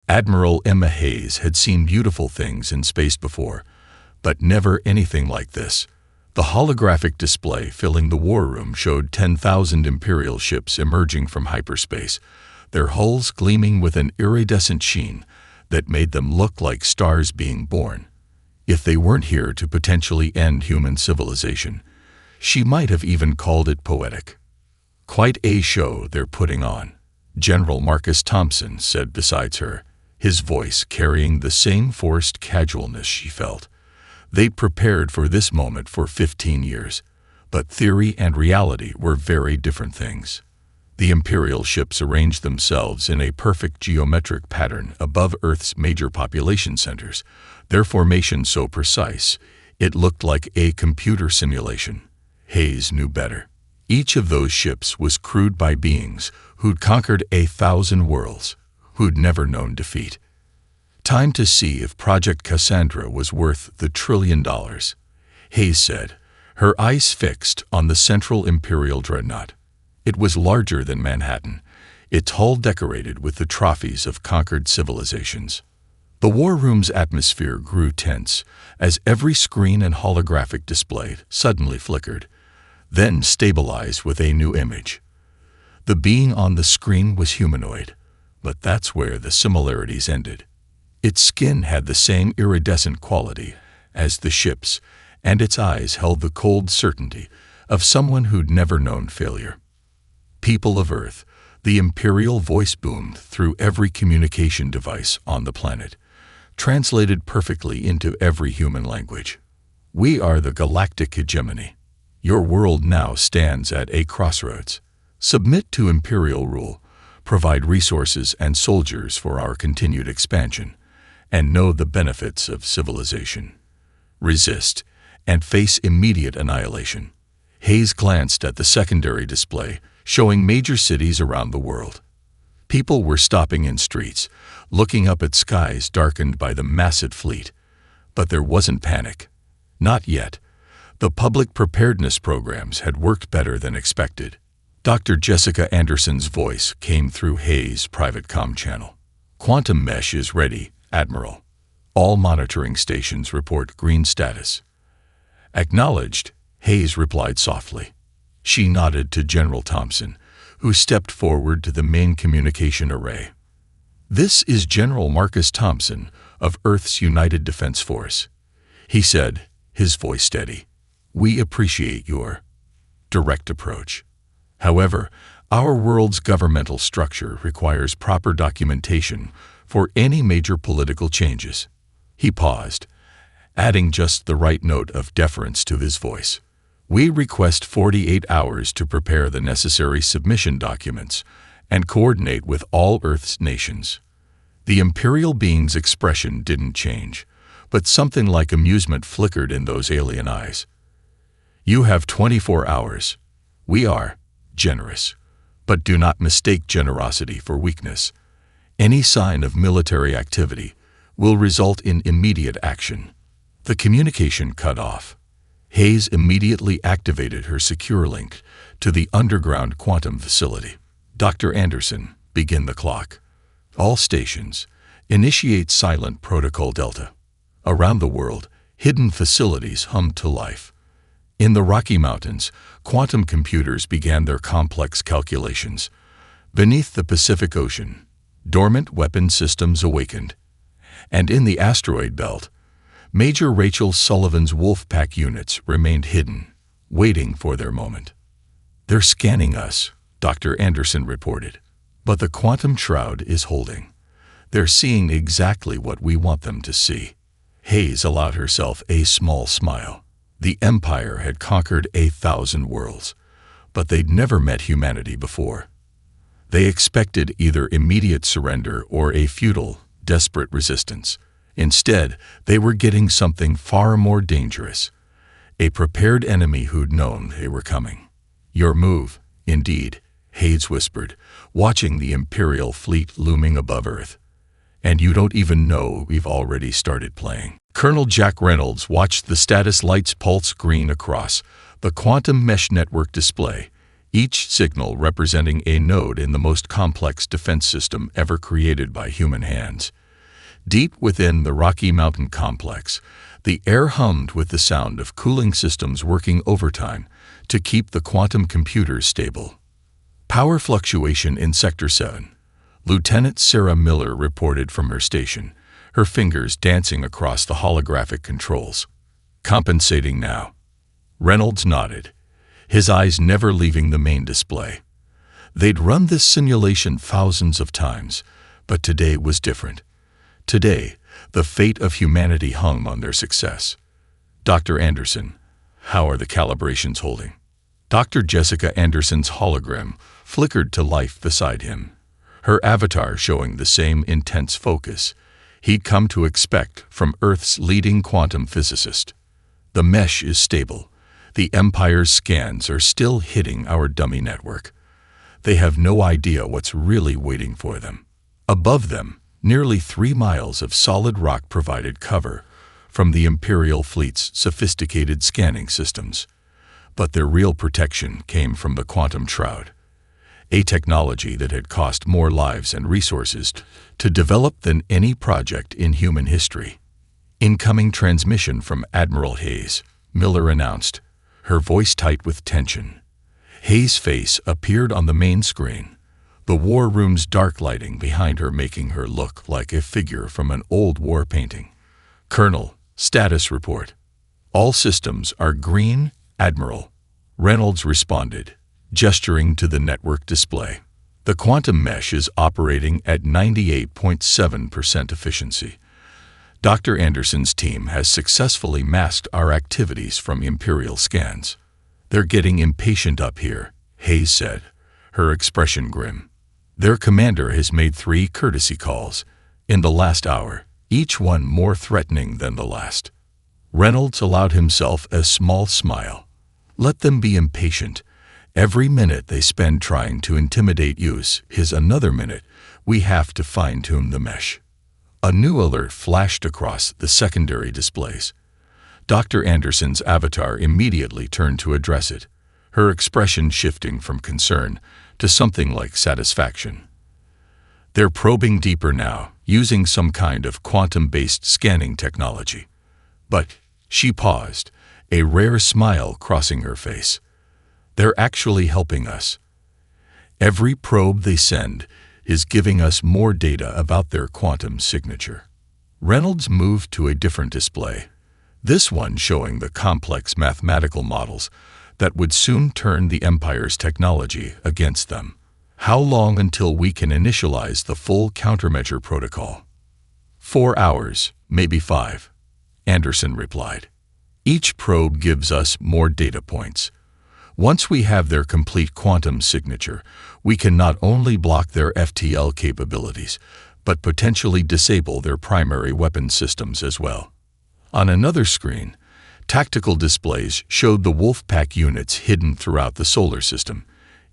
Admiral Emma Hayes had seen beautiful things in space before, but never anything like this. The holographic display filling the war room showed 10,000 Imperial ships emerging from hyperspace, their hulls gleaming with an iridescent sheen that made them look like stars being born. If they weren't here to potentially end human civilization, she might have even called it poetic. Quite a show they're putting on, General Marcus Thompson said besides her, his voice carrying the same forced casualness she felt. They'd prepared for this moment for 15 years, but theory and reality were very different things. The Imperial ships arranged themselves in a perfect geometric pattern above Earth's major population centers, their formation so precise it looked like a computer simulation. Hayes knew better. Each of those ships was crewed by beings who'd conquered 1,000 worlds, who'd never known defeat. Time to see if Project Cassandra was worth the $1 trillion, Hayes said, her eyes fixed on the central Imperial dreadnought. It was larger than Manhattan, its hull decorated with the trophies of conquered civilizations. The war room's atmosphere grew tense as every screen and holographic display suddenly flickered, then stabilized with a new image. The being on the screen was humanoid, but that's where the similarities ended. Its skin had the same iridescent quality as the ship's, and its eyes held the cold certainty of someone who'd never known failure. People of Earth, the Imperial voice boomed through every communication device on the planet, translated perfectly into every human language. We are the Galactic hegemony. Your world now stands at a crossroads. Submit to Imperial rule, provide resources and soldiers for our continued expansion, and know the benefits of civilization. Resist, and face immediate annihilation. Hayes glanced at the secondary display, showing major cities around the world. People were stopping in streets, looking up at skies darkened by the massive fleet. But there wasn't panic. Not yet. The public preparedness programs had worked better than expected. Dr. Jessica Anderson's voice came through Hayes' private comm channel. Quantum mesh is ready, Admiral. All monitoring stations report green status. Acknowledged, Hayes replied softly. She nodded to General Thompson, who stepped forward to the main communication array. This is General Marcus Thompson of Earth's United Defense Force, he said, his voice steady. We appreciate your direct approach. However, our world's governmental structure requires proper documentation for any major political changes. He paused, adding just the right note of deference to his voice. We request 48 hours to prepare the necessary submission documents and coordinate with all Earth's nations. The Imperial being's expression didn't change, but something like amusement flickered in those alien eyes. You have 24 hours. We are generous, but do not mistake generosity for weakness. Any sign of military activity will result in immediate action. The communication cut off. Hayes immediately activated her secure link to the underground quantum facility. Dr. Anderson, begin the clock. All stations, initiate silent protocol Delta. Around the world, hidden facilities hummed to life. In the Rocky Mountains, quantum computers began their complex calculations. Beneath the Pacific Ocean, dormant weapon systems awakened. And in the asteroid belt, Major Rachel Sullivan's Wolfpack units remained hidden, waiting for their moment. They're scanning us, Dr. Anderson reported. But the quantum shroud is holding. They're seeing exactly what we want them to see. Hayes allowed herself a small smile. The Empire had conquered 1,000 worlds, but they'd never met humanity before. They expected either immediate surrender or a futile, desperate resistance. Instead, they were getting something far more dangerous. A prepared enemy who'd known they were coming. Your move, indeed, Hayes whispered, watching the Imperial fleet looming above Earth. And you don't even know we've already started playing. Colonel Jack Reynolds watched the status lights pulse green across the quantum mesh network display, each signal representing a node in the most complex defense system ever created by human hands. Deep within the Rocky Mountain complex, the air hummed with the sound of cooling systems working overtime to keep the quantum computers stable. Power fluctuation in Sector 7. Lieutenant Sarah Miller reported from her station, her fingers dancing across the holographic controls. Compensating now. Reynolds nodded, his eyes never leaving the main display. They'd run this simulation thousands of times, but today was different. Today, the fate of humanity hung on their success. Dr. Anderson, how are the calibrations holding? Dr. Jessica Anderson's hologram flickered to life beside him, her avatar showing the same intense focus he'd come to expect from Earth's leading quantum physicist. The mesh is stable. The Empire's scans are still hitting our dummy network. They have no idea what's really waiting for them. Above them, nearly 3 miles of solid rock provided cover from the Imperial fleet's sophisticated scanning systems. But their real protection came from the quantum shroud, a technology that had cost more lives and resources to develop than any project in human history. Incoming transmission from Admiral Hayes, Miller announced, her voice tight with tension. Hayes' face appeared on the main screen, the war room's dark lighting behind her making her look like a figure from an old war painting. Colonel, status report. All systems are green, Admiral. Reynolds responded, gesturing to the network display. The quantum mesh is operating at 98.7% efficiency. Dr. Anderson's team has successfully masked our activities from Imperial scans. They're getting impatient up here, Hayes said, her expression grim. Their commander has made 3 courtesy calls in the last hour, each one more threatening than the last. Reynolds allowed himself a small smile. Let them be impatient. Every minute they spend trying to intimidate you is another minute we have to fine-tune the mesh. A new alert flashed across the secondary displays. Dr. Anderson's avatar immediately turned to address it, her expression shifting from concern to something like satisfaction. They're probing deeper now, using some kind of quantum-based scanning technology. But she paused, a rare smile crossing her face. They're actually helping us. Every probe they send is giving us more data about their quantum signature. Reynolds moved to a different display, this one showing the complex mathematical models that would soon turn the Empire's technology against them. How long until we can initialize the full countermeasure protocol? 4 hours, maybe 5, Anderson replied. Each probe gives us more data points. Once we have their complete quantum signature, we can not only block their FTL capabilities, but potentially disable their primary weapon systems as well. On another screen, tactical displays showed the Wolfpack units hidden throughout the solar system,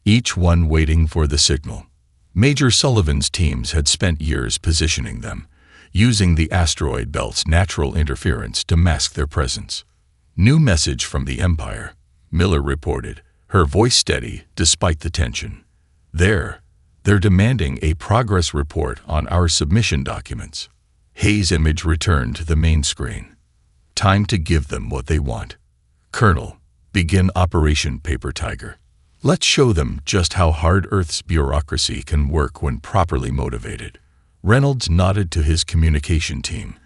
each one waiting for the signal. Major Sullivan's teams had spent years positioning them, using the asteroid belt's natural interference to mask their presence. New message from the Empire, Miller reported, her voice steady despite the tension. They're demanding a progress report on our submission documents. Hayes' image returned to the main screen. Time to give them what they want. Colonel, begin Operation Paper Tiger. Let's show them just how hard Earth's bureaucracy can work when properly motivated. Reynolds nodded to his communication team,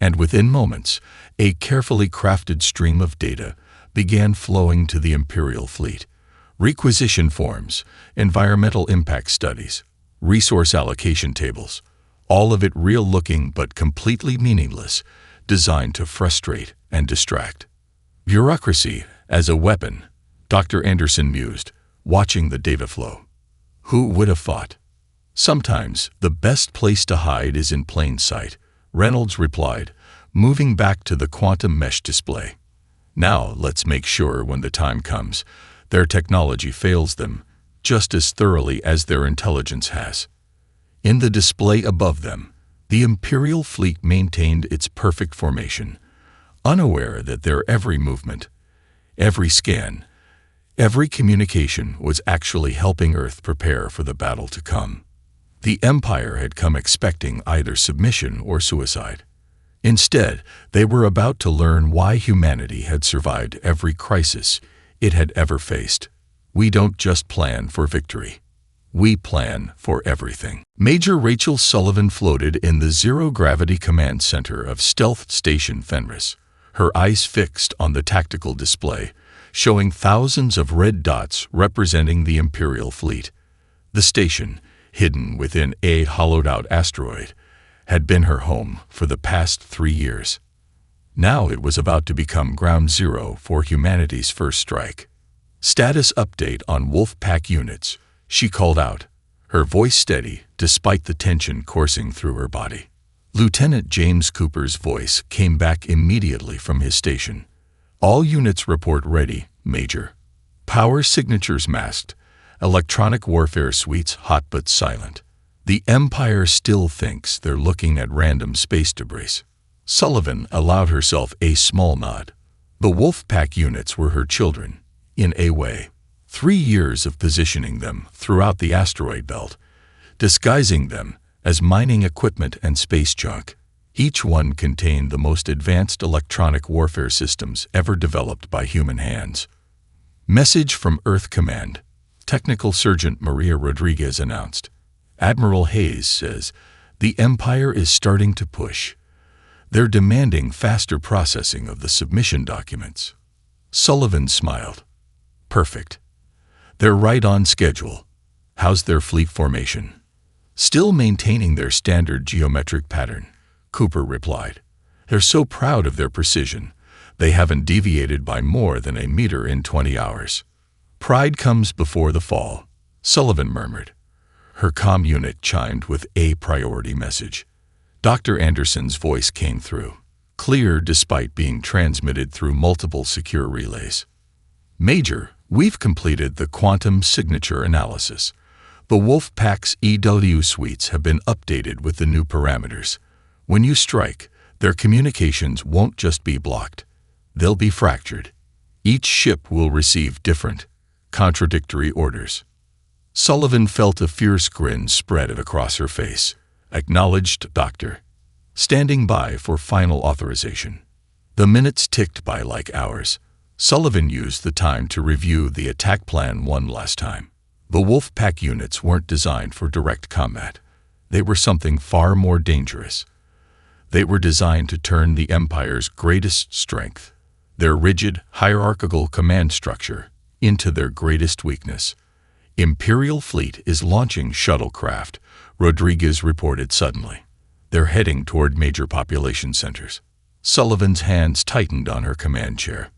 and within moments, a carefully crafted stream of data began flowing to the Imperial fleet. Requisition forms, environmental impact studies, resource allocation tables, all of it real-looking but completely meaningless, designed to frustrate and distract. Bureaucracy as a weapon, Dr. Anderson mused, watching the data flow. Who would have thought? Sometimes the best place to hide is in plain sight, Reynolds replied, moving back to the quantum mesh display. Now let's make sure when the time comes, their technology fails them just as thoroughly as their intelligence has. In the display above them, the Imperial fleet maintained its perfect formation, unaware that their every movement, every scan, every communication was actually helping Earth prepare for the battle to come. The Empire had come expecting either submission or suicide. Instead, they were about to learn why humanity had survived every crisis it had ever faced. We don't just plan for victory. We plan for everything. Major Rachel Sullivan floated in the zero-gravity command center of Stealth Station Fenris, her eyes fixed on the tactical display, showing thousands of red dots representing the Imperial fleet. The station, hidden within a hollowed-out asteroid, had been her home for the past 3 years. Now it was about to become ground zero for humanity's first strike. Status update on Wolfpack units, she called out, her voice steady despite the tension coursing through her body. Lieutenant James Cooper's voice came back immediately from his station. All units report ready, Major. Power signatures masked, electronic warfare suites hot but silent. The Empire still thinks they're looking at random space debris. Sullivan allowed herself a small nod. The Wolfpack units were her children, in a way. 3 years of positioning them throughout the asteroid belt, disguising them as mining equipment and space junk. Each one contained the most advanced electronic warfare systems ever developed by human hands. Message from Earth Command. Technical Sergeant Maria Rodriguez announced. Admiral Hayes says, the Empire is starting to push. They're demanding faster processing of the submission documents. Sullivan smiled. Perfect. They're right on schedule. How's their fleet formation? Still maintaining their standard geometric pattern, Cooper replied. They're so proud of their precision. They haven't deviated by more than a meter in 20 hours. Pride comes before the fall, Sullivan murmured. Her comm unit chimed with a priority message. Dr. Anderson's voice came through, clear despite being transmitted through multiple secure relays. Major, we've completed the quantum signature analysis. The Wolfpack's EW suites have been updated with the new parameters. When you strike, their communications won't just be blocked. They'll be fractured. Each ship will receive different, contradictory orders. Sullivan felt a fierce grin spread across her face. Acknowledged, Doctor. Standing by for final authorization. The minutes ticked by like hours. Sullivan used the time to review the attack plan one last time. The Wolfpack units weren't designed for direct combat. They were something far more dangerous. They were designed to turn the Empire's greatest strength, their rigid, hierarchical command structure, into their greatest weakness. Imperial fleet is launching shuttlecraft, Rodriguez reported suddenly. They're heading toward major population centers. Sullivan's hands tightened on her command chair.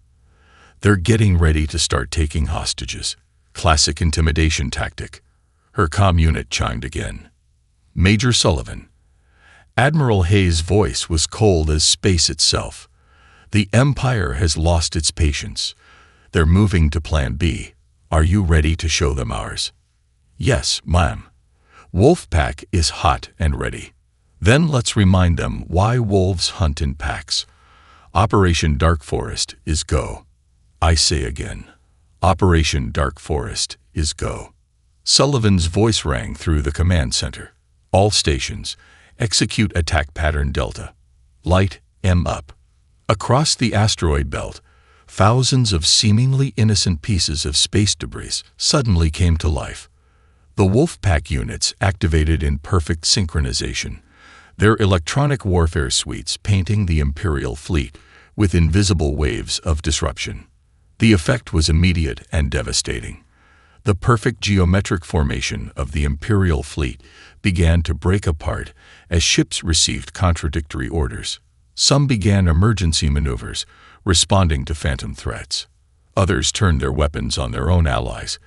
They're getting ready to start taking hostages. Classic intimidation tactic. Her comm unit chimed again. Major Sullivan. Admiral Hayes' voice was cold as space itself. The Empire has lost its patience. They're moving to Plan B. Are you ready to show them ours? Yes, ma'am. Wolfpack is hot and ready. Then let's remind them why wolves hunt in packs. Operation Dark Forest is go. I say again, Operation Dark Forest is go. Sullivan's voice rang through the command center. All stations, execute attack pattern Delta. Light M up. Across the asteroid belt, thousands of seemingly innocent pieces of space debris suddenly came to life. The Wolfpack units activated in perfect synchronization, their electronic warfare suites painting the Imperial fleet with invisible waves of disruption. The effect was immediate and devastating. The perfect geometric formation of the Imperial fleet began to break apart as ships received contradictory orders. Some began emergency maneuvers, responding to phantom threats. Others turned their weapons on their own allies,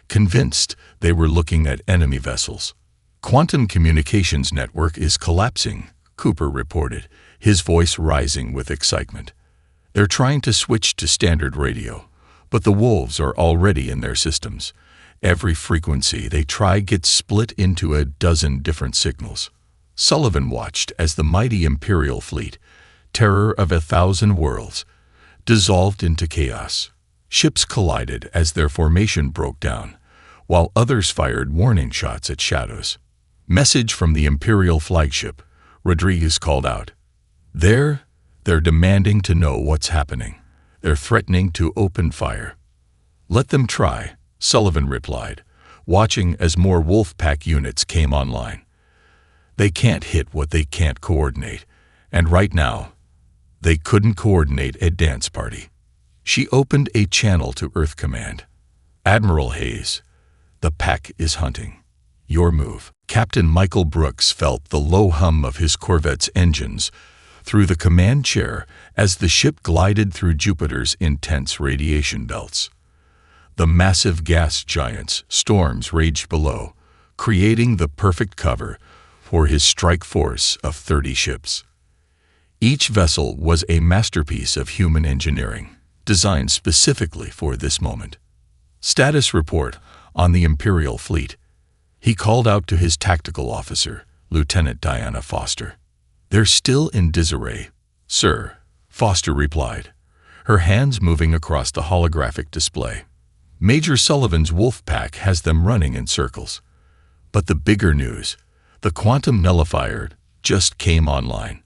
convinced they were looking at enemy vessels. Quantum communications network is collapsing, Cooper reported, his voice rising with excitement. They're trying to switch to standard radio, but the wolves are already in their systems. Every frequency they try gets split into a dozen different signals. Sullivan watched as the mighty Imperial fleet, terror of 1,000 worlds, dissolved into chaos. Ships collided as their formation broke down, while others fired warning shots at shadows. Message from the Imperial flagship. Rodriguez called out. They're demanding to know what's happening. They're threatening to open fire. Let them try, Sullivan replied, watching as more Wolfpack units came online. They can't hit what they can't coordinate, and right now, they couldn't coordinate a dance party. She opened a channel to Earth Command. Admiral Hayes, the pack is hunting. Your move. Captain Michael Brooks felt the low hum of his Corvette's engines through the command chair as the ship glided through Jupiter's intense radiation belts. The massive gas giants' storms raged below, creating the perfect cover for his strike force of 30 ships. Each vessel was a masterpiece of human engineering, designed specifically for this moment. Status report on the Imperial fleet. He called out to his tactical officer, Lieutenant Diana Foster. They're still in disarray, sir, Foster replied, her hands moving across the holographic display. Major Sullivan's Wolfpack has them running in circles. But the bigger news, the quantum nullifier just came online.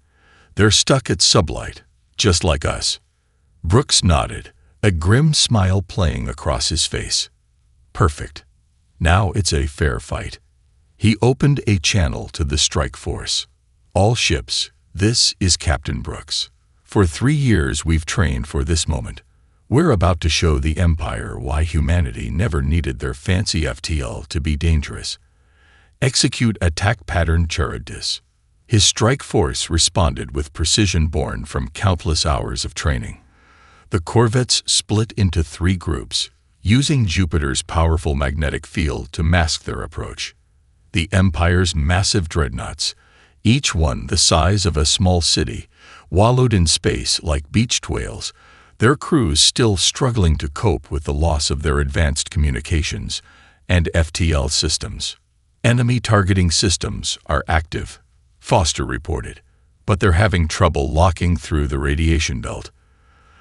They're stuck at sublight, just like us. Brooks nodded, a grim smile playing across his face. Perfect. Now it's a fair fight. He opened a channel to the strike force. All ships, this is Captain Brooks. For 3 years we've trained for this moment. We're about to show the Empire why humanity never needed their fancy FTL to be dangerous. Execute attack pattern Charybdis. His strike force responded with precision born from countless hours of training. The corvettes split into 3 groups, using Jupiter's powerful magnetic field to mask their approach. The Empire's massive dreadnoughts, each one the size of a small city, wallowed in space like beached whales, their crews still struggling to cope with the loss of their advanced communications and FTL systems. Enemy targeting systems are active, Foster reported, but they're having trouble locking through the radiation belt.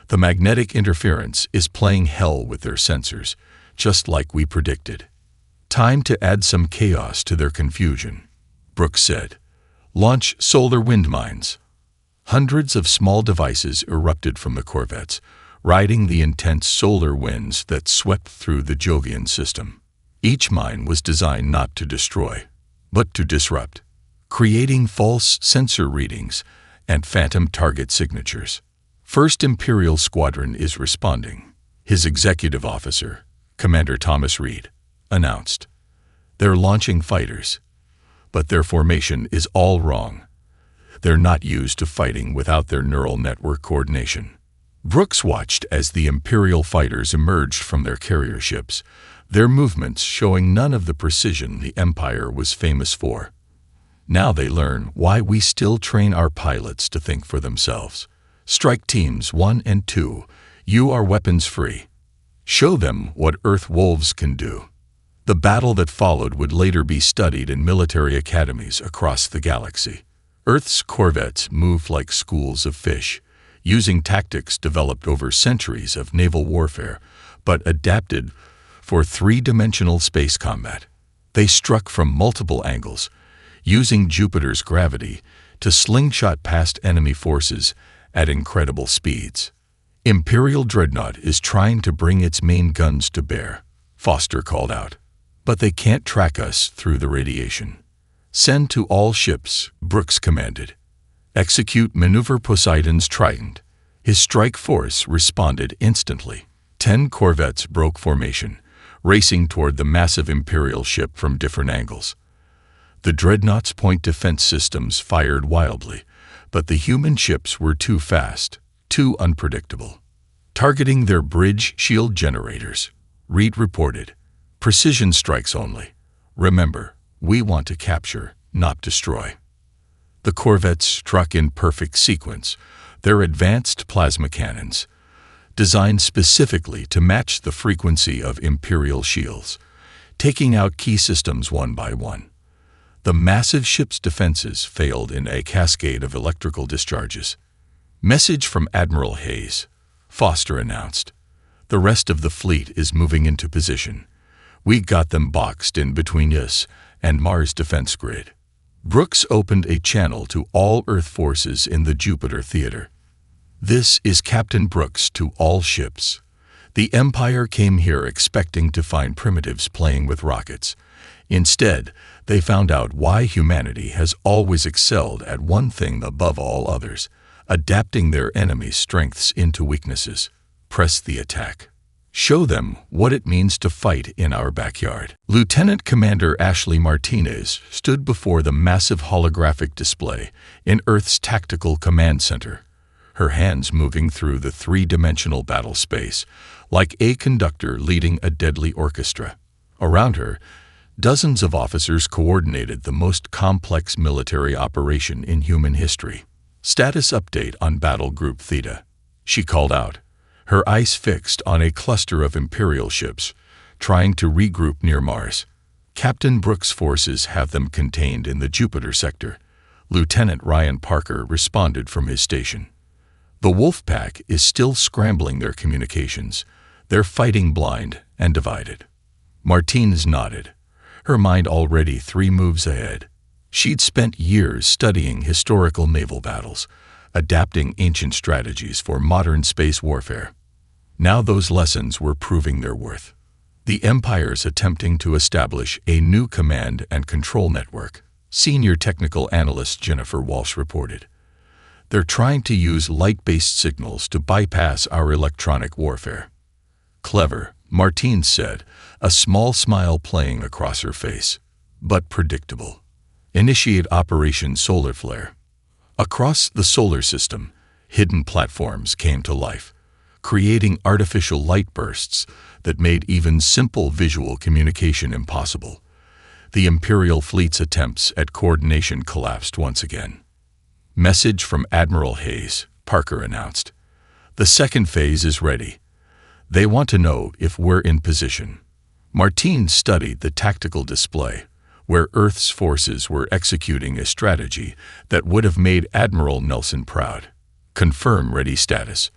The magnetic interference is playing hell with their sensors, just like we predicted. Time to add some chaos to their confusion, Brooks said. Launch solar wind mines. Hundreds of small devices erupted from the corvettes, riding the intense solar winds that swept through the Jovian system. Each mine was designed not to destroy, but to disrupt, creating false sensor readings and phantom target signatures. 1st Imperial Squadron is responding, his executive officer, Commander Thomas Reed, announced. They're launching fighters, but their formation is all wrong. They're not used to fighting without their neural network coordination. Brooks watched as the Imperial fighters emerged from their carrier ships, their movements showing none of the precision the Empire was famous for. Now they learn why we still train our pilots to think for themselves. Strike Teams 1 and 2, you are weapons-free. Show them what Earth Wolves can do. The battle that followed would later be studied in military academies across the galaxy. Earth's corvettes moved like schools of fish, using tactics developed over centuries of naval warfare, but adapted for 3-dimensional space combat. They struck from multiple angles, using Jupiter's gravity to slingshot past enemy forces at incredible speeds. Imperial Dreadnought is trying to bring its main guns to bear, Foster called out. But they can't track us through the radiation. Send to all ships, Brooks commanded. Execute Maneuver Poseidon's Trident. His strike force responded instantly. 10 corvettes broke formation, racing toward the massive Imperial ship from different angles. The Dreadnought's point defense systems fired wildly, but the human ships were too fast, too unpredictable. Targeting their bridge shield generators, Reed reported. Precision strikes only. Remember, we want to capture, not destroy. The corvettes struck in perfect sequence, their advanced plasma cannons, designed specifically to match the frequency of Imperial shields, taking out key systems one by one. The massive ship's defenses failed in a cascade of electrical discharges. Message from Admiral Hayes, Foster announced. The rest of the fleet is moving into position. We got them boxed in between us and Mars defense grid. Brooks opened a channel to all Earth forces in the Jupiter theater. "This is Captain Brooks to all ships. The Empire came here expecting to find primitives playing with rockets. Instead, they found out why humanity has always excelled at one thing above all others: adapting their enemies' strengths into weaknesses. Press the attack. Show them what it means to fight in our backyard." Lieutenant Commander Ashley Martinez stood before the massive holographic display in Earth's Tactical Command Center, her hands moving through the three-dimensional battle space like a conductor leading a deadly orchestra. Around her, dozens of officers coordinated the most complex military operation in human history. "Status update on Battle Group Theta," she called out, her eyes fixed on a cluster of Imperial ships trying to regroup near Mars. "Captain Brooks' forces have them contained in the Jupiter sector," Lieutenant Ryan Parker responded from his station. "The Wolfpack is still scrambling their communications. They're fighting blind and divided." Martinez nodded, her mind already 3 moves ahead. She'd spent years studying historical naval battles, adapting ancient strategies for modern space warfare. Now those lessons were proving their worth. The Empire's attempting to establish a new command and control network, Senior Technical Analyst Jennifer Walsh reported. "They're trying to use light-based signals to bypass our electronic warfare." "Clever," Martinez said, a small smile playing across her face. "But predictable. Initiate Operation Solar Flare." Across the solar system, hidden platforms came to life, creating artificial light bursts that made even simple visual communication impossible. The Imperial fleet's attempts at coordination collapsed once again. "Message from Admiral Hayes," Parker announced. "The second phase is ready. They want to know if we're in position." Martinez studied the tactical display, where Earth's forces were executing a strategy that would have made Admiral Nelson proud. "Confirm ready status.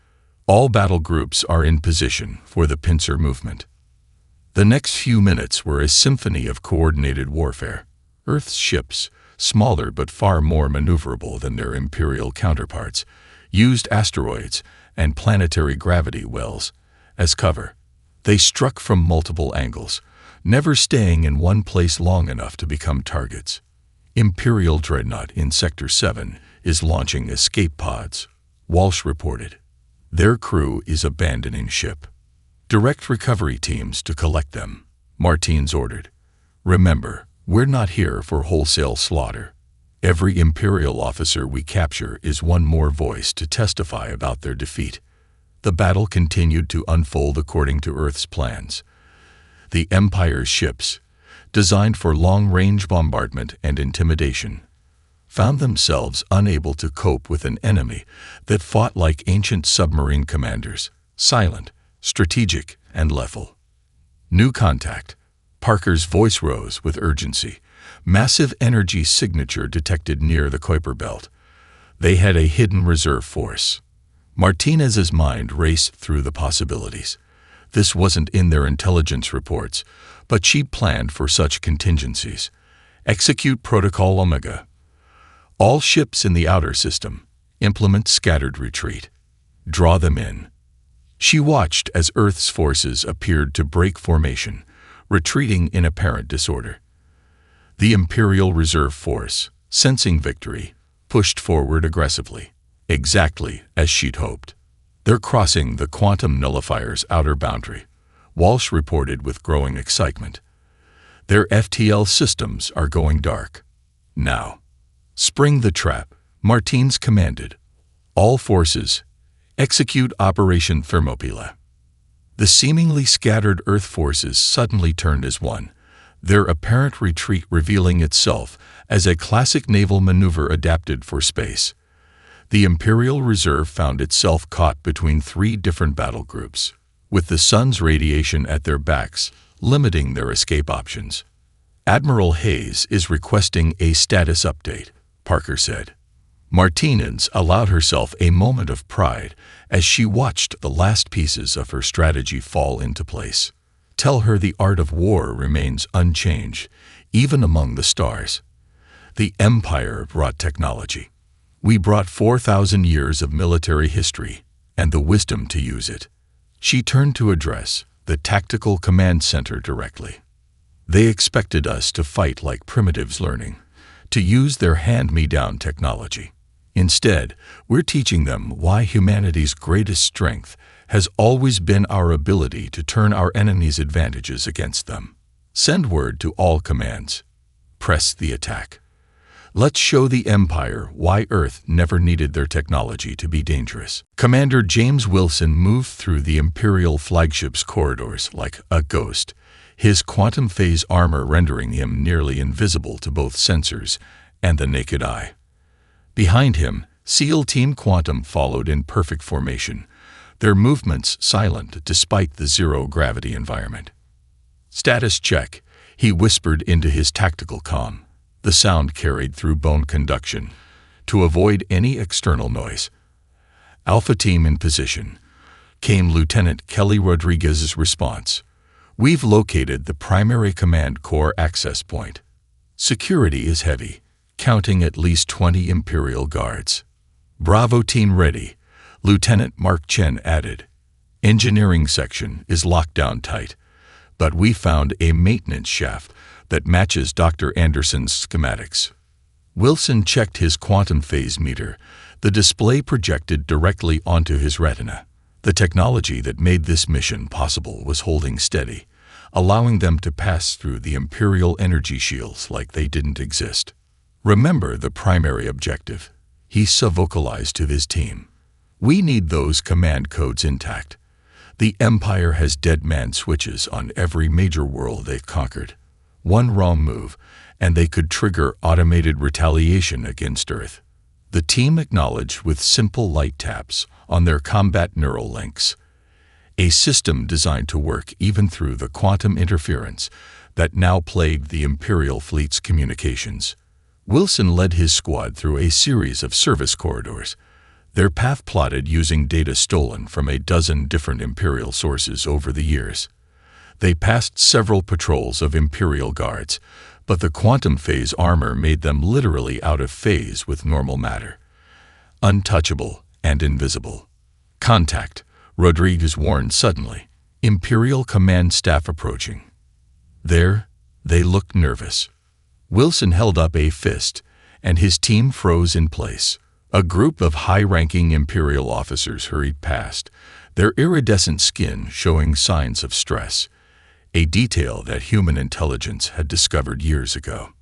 All battle groups are in position for the pincer movement." The next few minutes were a symphony of coordinated warfare. Earth's ships, smaller but far more maneuverable than their Imperial counterparts, used asteroids and planetary gravity wells as cover. They struck from multiple angles, never staying in one place long enough to become targets. "Imperial Dreadnought in Sector 7 is launching escape pods," Walsh reported. "Their crew is abandoning ship. Direct recovery teams to collect them," Martinez ordered. "Remember, we're not here for wholesale slaughter. Every Imperial officer we capture is one more voice to testify about their defeat." The battle continued to unfold according to Earth's plans. The Empire's ships, designed for long-range bombardment and intimidation, found themselves unable to cope with an enemy that fought like ancient submarine commanders, silent, strategic, and lethal. "New contact." Parker's voice rose with urgency. Massive energy signature detected near the Kuiper Belt. They had a hidden reserve force. Martinez's mind raced through the possibilities. This wasn't in their intelligence reports, but she planned for such contingencies. "Execute Protocol Omega. All ships in the outer system, implement scattered retreat. Draw them in." She watched as Earth's forces appeared to break formation, retreating in apparent disorder. The Imperial Reserve Force, sensing victory, pushed forward aggressively, exactly as she'd hoped. "They're crossing the quantum nullifier's outer boundary," Walsh reported with growing excitement. "Their FTL systems are going dark. Now, spring the trap," Martinez commanded. "All forces, execute Operation Thermopylae." The seemingly scattered Earth forces suddenly turned as one, their apparent retreat revealing itself as a classic naval maneuver adapted for space. The Imperial Reserve found itself caught between 3 different battle groups, with the sun's radiation at their backs, limiting their escape options. "Admiral Hayes is requesting a status update," Parker said. Martinez allowed herself a moment of pride as she watched the last pieces of her strategy fall into place. "Tell her the art of war remains unchanged, even among the stars. The Empire brought technology. We brought 4,000 years of military history and the wisdom to use it. She turned to address the Tactical Command Center directly. They expected us to fight like primitives learning, to use their hand-me-down technology. Instead, we're teaching them why humanity's greatest strength has always been our ability to turn our enemies' advantages against them. Send word to all commands. Press the attack. Let's show the Empire why Earth never needed their technology to be dangerous. Commander James Wilson moved through the Imperial flagship's corridors like a ghost, his quantum phase armor rendering him nearly invisible to both sensors and the naked eye. Behind him, SEAL Team Quantum followed in perfect formation, their movements silent despite the zero-gravity environment. "Status check," he whispered into his tactical comm. The sound carried through bone conduction to avoid any external noise. "Alpha Team in position," came Lieutenant Kelly Rodriguez's response. "We've located the primary command core access point. Security is heavy, counting at least 20 Imperial guards." "Bravo Team ready," Lieutenant Mark Chen added. "Engineering section is locked down tight, but we found a maintenance shaft that matches Dr. Anderson's schematics." Wilson checked his quantum phase meter. The display projected directly onto his retina. The technology that made this mission possible was holding steady, allowing them to pass through the Imperial energy shields like they didn't exist. "Remember the primary objective," he vocalized to his team. "We need those command codes intact. The Empire has dead man switches on every major world they've conquered. One wrong move, and they could trigger automated retaliation against Earth." The team acknowledged with simple light taps on their combat neural links, a system designed to work even through the quantum interference that now plagued the Imperial fleet's communications. Wilson led his squad through a series of service corridors, their path plotted using data stolen from a dozen different Imperial sources over the years. They passed several patrols of Imperial guards, but the quantum phase armor made them literally out of phase with normal matter. Untouchable and invisible. "Contact," Rodriguez warned suddenly. Imperial command staff approaching. There, they looked nervous. Wilson held up a fist, and his team froze in place. A group of high-ranking Imperial officers hurried past, their iridescent skin showing signs of stress, a detail that human intelligence had discovered years ago.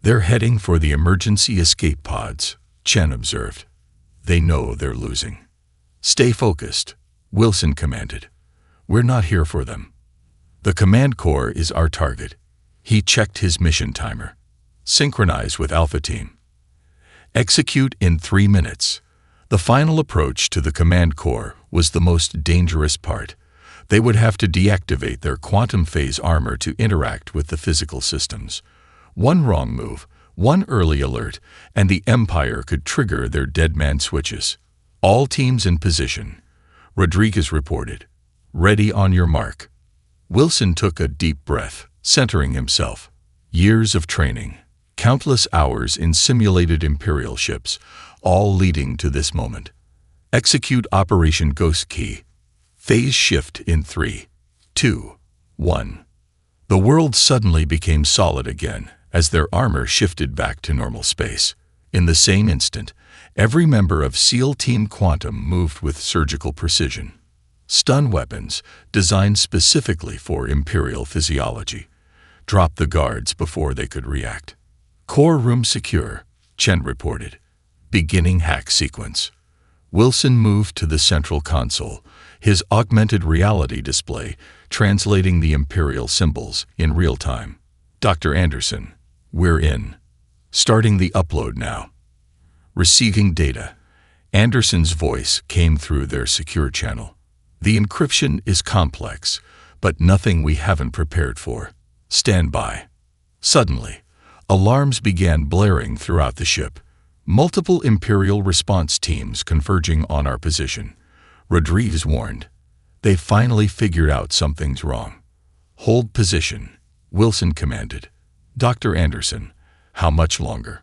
"They're heading for the emergency escape pods," Chen observed. "They know they're losing." "Stay focused," Wilson commanded. "We're not here for them. The command core is our target." He checked his mission timer. "Synchronize with Alpha Team. Execute in 3 minutes." The final approach to the command core was the most dangerous part. They would have to deactivate their quantum phase armor to interact with the physical systems. One wrong move, one early alert, and the Empire could trigger their dead man switches. "All teams in position," Rodriguez reported. "Ready on your mark." Wilson took a deep breath, centering himself. Years of training, countless hours in simulated Imperial ships, all leading to this moment. Execute Operation Ghost Key. Phase shift in 3, 2, 1. The world suddenly became solid again as their armor shifted back to normal space. In the same instant, every member of SEAL Team Quantum moved with surgical precision. Stun weapons, designed specifically for Imperial physiology, dropped the guards before they could react. "Core room secure," Chen reported. "Beginning hack sequence." Wilson moved to the central console, his augmented reality display translating the Imperial symbols in real time. "Dr. Anderson, we're in. Starting the upload now." Receiving data. Anderson's voice came through their secure channel. "The encryption is complex, but nothing we haven't prepared for. Stand by." Suddenly, alarms began blaring throughout the ship. Multiple Imperial response teams converging on our position. Rodriguez warned. "They finally figured out something's wrong." "Hold position," Wilson commanded. Dr. Anderson, how much longer?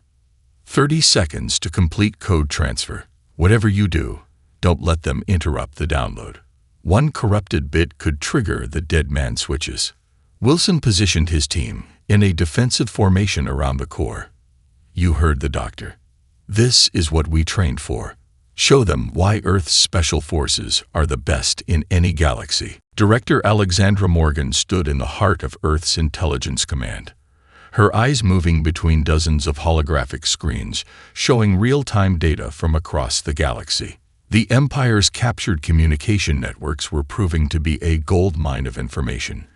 30 seconds to complete code transfer. Whatever you do, don't let them interrupt the download. One corrupted bit could trigger the dead man switches. Wilson positioned his team in a defensive formation around the core. You heard the doctor. This is what we trained for. Show them why Earth's special forces are the best in any galaxy. Director Alexandra Morgan stood in the heart of Earth's intelligence command, her eyes moving between dozens of holographic screens showing real-time data from across the galaxy. The Empire's captured communication networks were proving to be a gold mine of information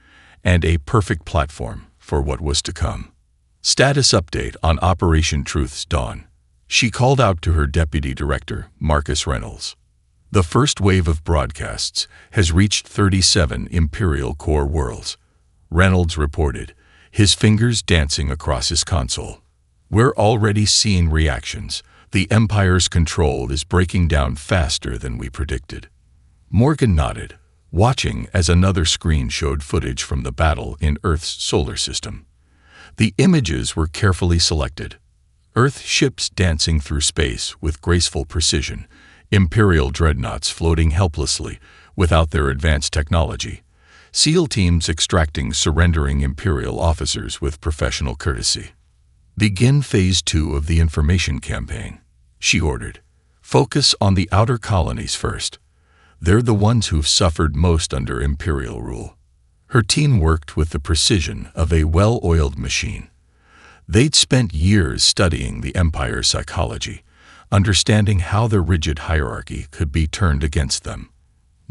and a perfect platform for what was to come. Status update on Operation Truth's dawn. She called out to her deputy director, Marcus Reynolds. The first wave of broadcasts has reached 37 Imperial core worlds, Reynolds reported, his fingers dancing across his console. We're already seeing reactions. The Empire's control is breaking down faster than we predicted. Morgan nodded, watching as another screen showed footage from the battle in Earth's solar system. The images were carefully selected. Earth ships dancing through space with graceful precision, Imperial dreadnoughts floating helplessly without their advanced technology, SEAL teams extracting surrendering Imperial officers with professional courtesy. Begin Phase 2 of the information campaign, she ordered. Focus on the outer colonies first. They're the ones who've suffered most under Imperial rule. Her team worked with the precision of a well-oiled machine. They'd spent years studying the Empire's psychology, understanding how the rigid hierarchy could be turned against them.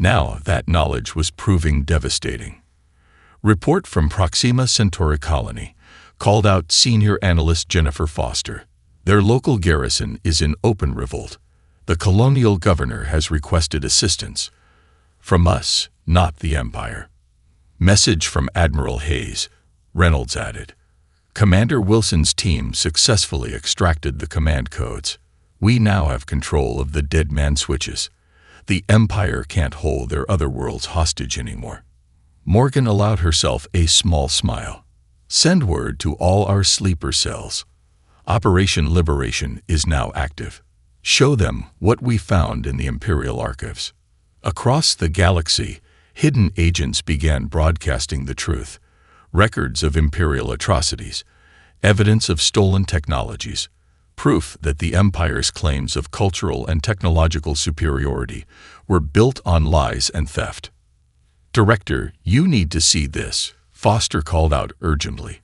Now that knowledge was proving devastating. Report from Proxima Centauri Colony called out Senior Analyst Jennifer Foster. Their local garrison is in open revolt. The colonial governor has requested assistance. From us, not the Empire. Message from Admiral Hayes, Reynolds added. Commander Wilson's team successfully extracted the command codes. We now have control of the dead man switches. The Empire can't hold their other worlds hostage anymore. Morgan allowed herself a small smile. Send word to all our sleeper cells. Operation Liberation is now active. Show them what we found in the Imperial archives. Across the galaxy, hidden agents began broadcasting the truth. Records of Imperial atrocities, evidence of stolen technologies, proof that the Empire's claims of cultural and technological superiority were built on lies and theft. Director, you need to see this, Foster called out urgently.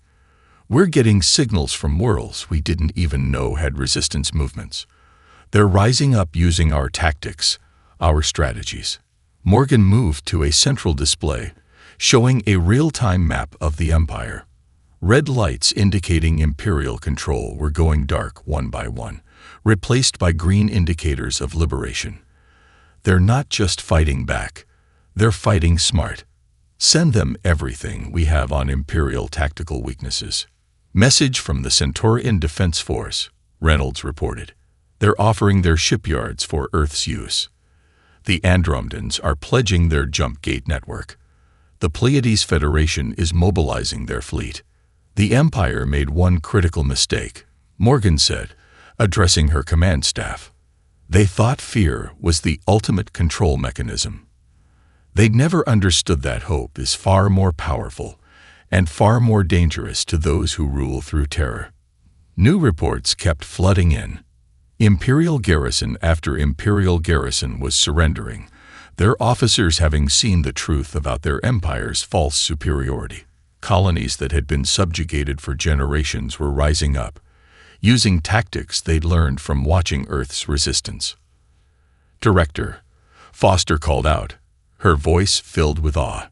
We're getting signals from worlds we didn't even know had resistance movements. They're rising up using our tactics, our strategies. Morgan moved to a central display, showing a real-time map of the Empire. Red lights indicating Imperial control were going dark one by one, replaced by green indicators of liberation. They're not just fighting back, they're fighting smart. Send them everything we have on Imperial tactical weaknesses. Message from the Centaurian Defense Force, Reynolds reported. They're offering their shipyards for Earth's use. The Andromedans are pledging their jump gate network. The Pleiades Federation is mobilizing their fleet. The Empire made one critical mistake, Morgan said, addressing her command staff. They thought fear was the ultimate control mechanism. They'd never understood that hope is far more powerful and far more dangerous to those who rule through terror. New reports kept flooding in. Imperial garrison after Imperial garrison was surrendering, their officers having seen the truth about their empire's false superiority. Colonies that had been subjugated for generations were rising up, using tactics they'd learned from watching Earth's resistance. Director, Foster called out, her voice filled with awe.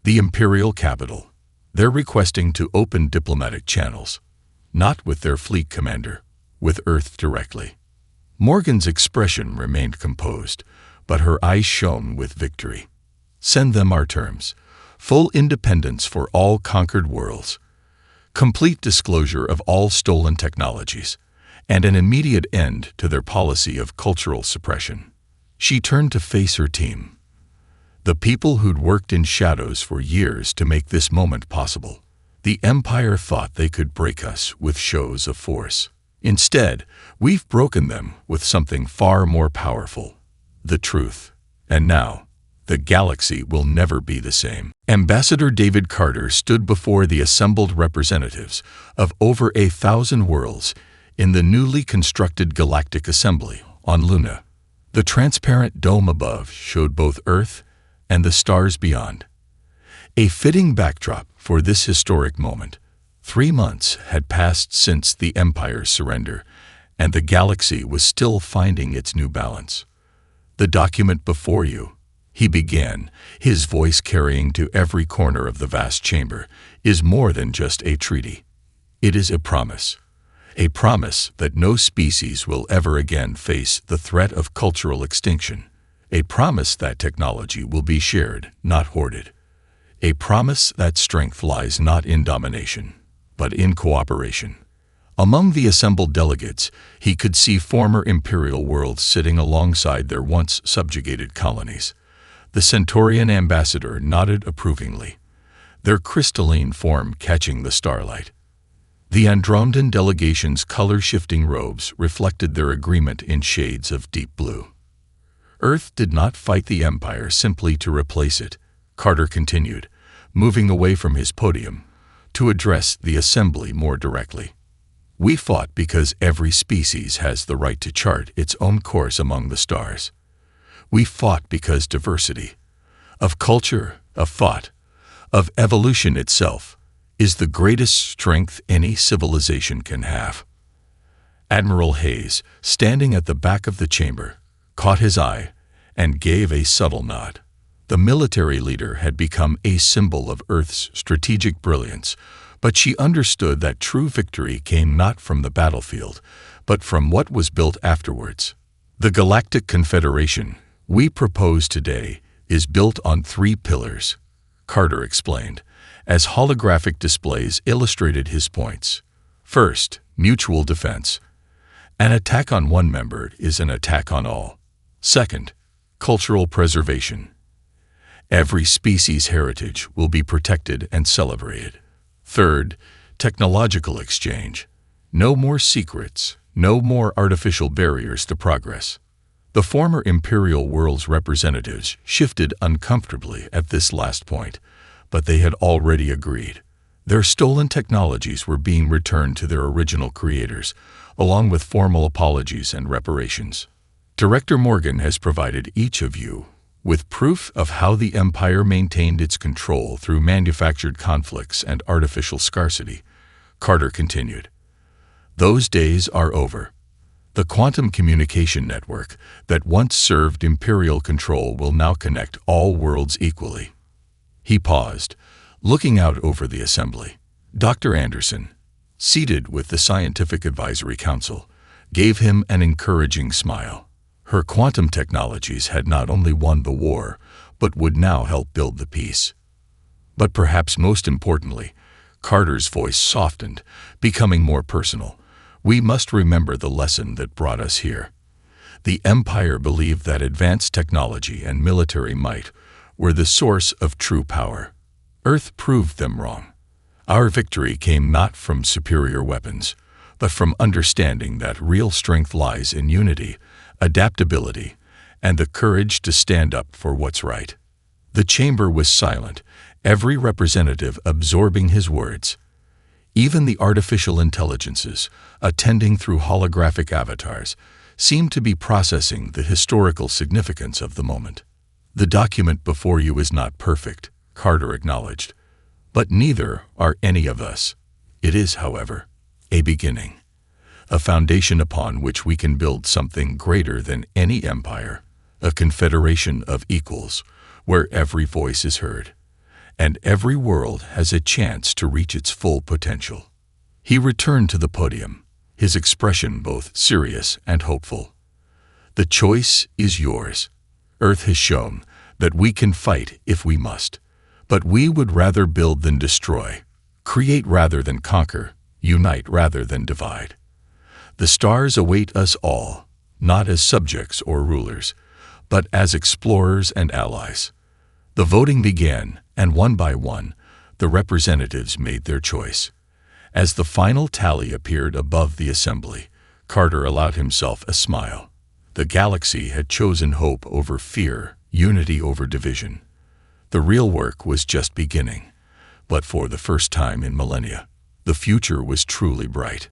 The Imperial capital. They're requesting to open diplomatic channels, not with their fleet commander, with Earth directly. Morgan's expression remained composed, but her eyes shone with victory. Send them our terms. Full independence for all conquered worlds, complete disclosure of all stolen technologies, and an immediate end to their policy of cultural suppression. She turned to face her team. The people who'd worked in shadows for years to make this moment possible. The Empire thought they could break us with shows of force. Instead, we've broken them with something far more powerful: the truth. And now, the galaxy will never be the same. Ambassador David Carter stood before the assembled representatives of over 1,000 worlds in the newly constructed Galactic Assembly on Luna. The transparent dome above showed both Earth and the stars beyond. A fitting backdrop for this historic moment. 3 months had passed since the Empire's surrender, and the galaxy was still finding its new balance. "The document before you," he began, his voice carrying to every corner of the vast chamber, "is more than just a treaty. It is a promise that no species will ever again face the threat of cultural extinction, a promise that technology will be shared, not hoarded, a promise that strength lies not in domination, but in cooperation." Among the assembled delegates, he could see former imperial worlds sitting alongside their once subjugated colonies. The Centaurian ambassador nodded approvingly, their crystalline form catching the starlight. The Andromedan delegation's color-shifting robes reflected their agreement in shades of deep blue. Earth did not fight the Empire simply to replace it, Carter continued, moving away from his podium to address the assembly more directly. "We fought because every species has the right to chart its own course among the stars. We fought because diversity, of culture, of thought, of evolution itself, is the greatest strength any civilization can have." Admiral Hayes, standing at the back of the chamber, caught his eye and gave a subtle nod. The military leader had become a symbol of Earth's strategic brilliance, but she understood that true victory came not from the battlefield, but from what was built afterwards. "The Galactic Confederation we propose today is built on 3 pillars," Carter explained, as holographic displays illustrated his points. "First, mutual defense. An attack on one member is an attack on all. Second, cultural preservation. Every species' heritage will be protected and celebrated. Third, technological exchange. No more secrets, no more artificial barriers to progress." The former imperial world's representatives shifted uncomfortably at this last point, but they had already agreed. Their stolen technologies were being returned to their original creators, along with formal apologies and reparations. "Director Morgan has provided each of you with proof of how the Empire maintained its control through manufactured conflicts and artificial scarcity," Carter continued. "Those days are over. The quantum communication network that once served imperial control will now connect all worlds equally." He paused, looking out over the assembly. Dr. Anderson, seated with the Scientific Advisory Council, gave him an encouraging smile. Her quantum technologies had not only won the war, but would now help build the peace. But perhaps most importantly, Carter's voice softened, becoming more personal. "We must remember the lesson that brought us here. The Empire believed that advanced technology and military might were the source of true power. Earth proved them wrong. Our victory came not from superior weapons, but from understanding that real strength lies in unity, adaptability, and the courage to stand up for what's right." The chamber was silent, every representative absorbing his words. Even the artificial intelligences, attending through holographic avatars, seemed to be processing the historical significance of the moment. "The document before you is not perfect," Carter acknowledged, "but neither are any of us. It is, however, a beginning, a foundation upon which we can build something greater than any empire, a confederation of equals, where every voice is heard, and every world has a chance to reach its full potential." He returned to the podium, his expression both serious and hopeful. "The choice is yours. Earth has shown that we can fight if we must, but we would rather build than destroy, create rather than conquer, unite rather than divide. The stars await us all, not as subjects or rulers, but as explorers and allies." The voting began, and one by one, The representatives made their choice. As the final tally appeared above the assembly, Carter allowed himself a smile. The galaxy had chosen hope over fear, unity over division. The real work was just beginning. But for the first time in millennia, the future was truly bright.